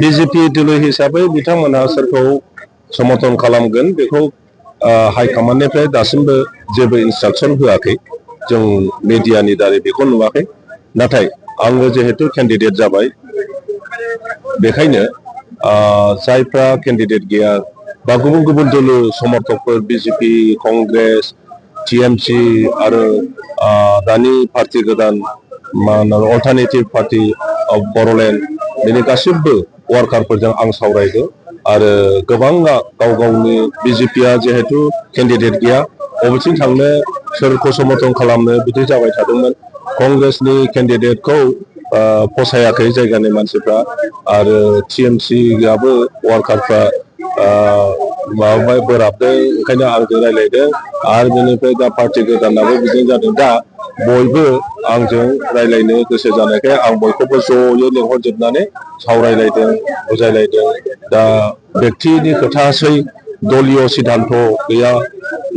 BJP दोलो हिसाबै बिथांमोनहा सोरखौ समर्थन खालामगोन बेखौ हाइकमान्डनिफ्राय दासिमबो जेबो इन्सट्राक्सन होआखै जों मिडियानि दारै बेखौ नुवाखै नाथाय आङो जिहेतु केन्डिडेट जाबाय बेखायनो जायफ्रा केन्डिडेट गैया बा गुबुन गुबुन दोलो समर्थकफोर बीजेपी कंग्रेस टीएमसी आरो दानि पार्टी गोदान मा होनो अल्टारनेटिभ पार्टी अफ बर'लेण्ड बेनि गासिबो वार्कारफोरजों आं सावरायदों आरो गोबाङा गाव गावनि बीजेपीआ जिहेतु केन्डिडेट गैया बबेथिं थांनो सोरखौ समर्थन खालामनो बिदि जाबाय थादोंमोन कंग्रेसनि केन्डिडेटखौ फसायाखै जायगानि मानसिफ्रा आरो टीएमसीआबो वार्कारफ्रा माबाबाय बोराबदों ओंखायनो आंजों रायज्लायदों आरो बेनिफ्राय दा पार्टी गोदानाबो बिदिनो जादों दा बयबो आंजों रायज्लायनो गोसो जानायखाय आं बयखौबो ज'यै लेंहरजोबनानै सावरायलायदों बुजायलायदों दा बेक्तिनि खोथासै दलीय सिद्धान्त गैया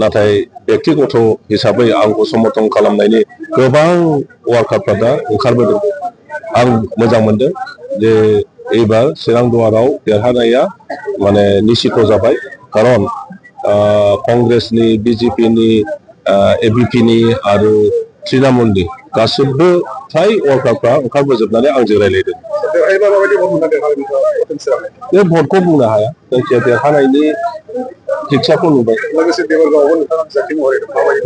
नाथाय बेक्तिगत हिसाबै आंखौ समर्थन खालामनायनि गोबां वार्कारफ्रा दा ओंखारबोदों आं मोजां मोनदों जे एबार चिरां दुवाराव देरहानाया माने निश्चित जाबाय खारन कंग्रेसनि बीजेपीनि एबिपिनि आरो तृणमूलनि गासिबो फ्राय वार्कारफ्रा ओंखारबोजोबनानै आंजों रायज्लायदों बे भटखौ बुंनो हाया जायखिया देरहानायनि फिक्सारखौ नुबाय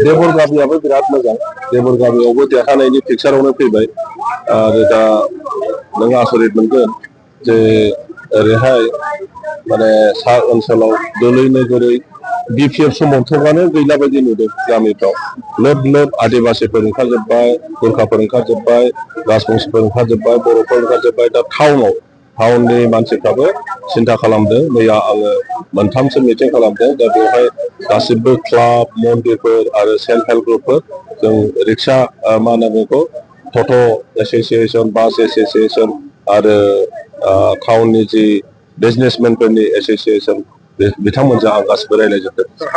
देबरगामियाबो बिराद मोजां देबरगामियावबो देरहानायनि फिक्सारावनो फैबाय आरो दा नों आसरित मोनगोन जे ओरैहाय माने सा ओनसोलाव दोलै नोगोरै बिपिएफ समर्थकआनो गैला बायदि नुदों गामिफ्राव लोब लोब आदिबासिफोर ओंखारजोब्बाय गोरखाफोर ओंखारजोब्बाय राजबंसिफोर ओंखारजोब्बाय बर'फोर ओंखारजोब्बाय दा टाउननि मानसिफ्राबो सिन्था खालामदों मैया आङो मोनथामसो मिटिं खालामदों दा बेवहाय गासिबो क्लाब मन्दिरफोर आरो सेल्फ हेल्प ग्रुपफोर जों रिक्सा मा होनो बेखौ टट' एस'सियेसन बास एस'सियेसन आरो टाउननि जि बिजनेसमेनफोरनि एस'सियेसन बिथांमोनजों आं गासिबो रायज्लायजोबदों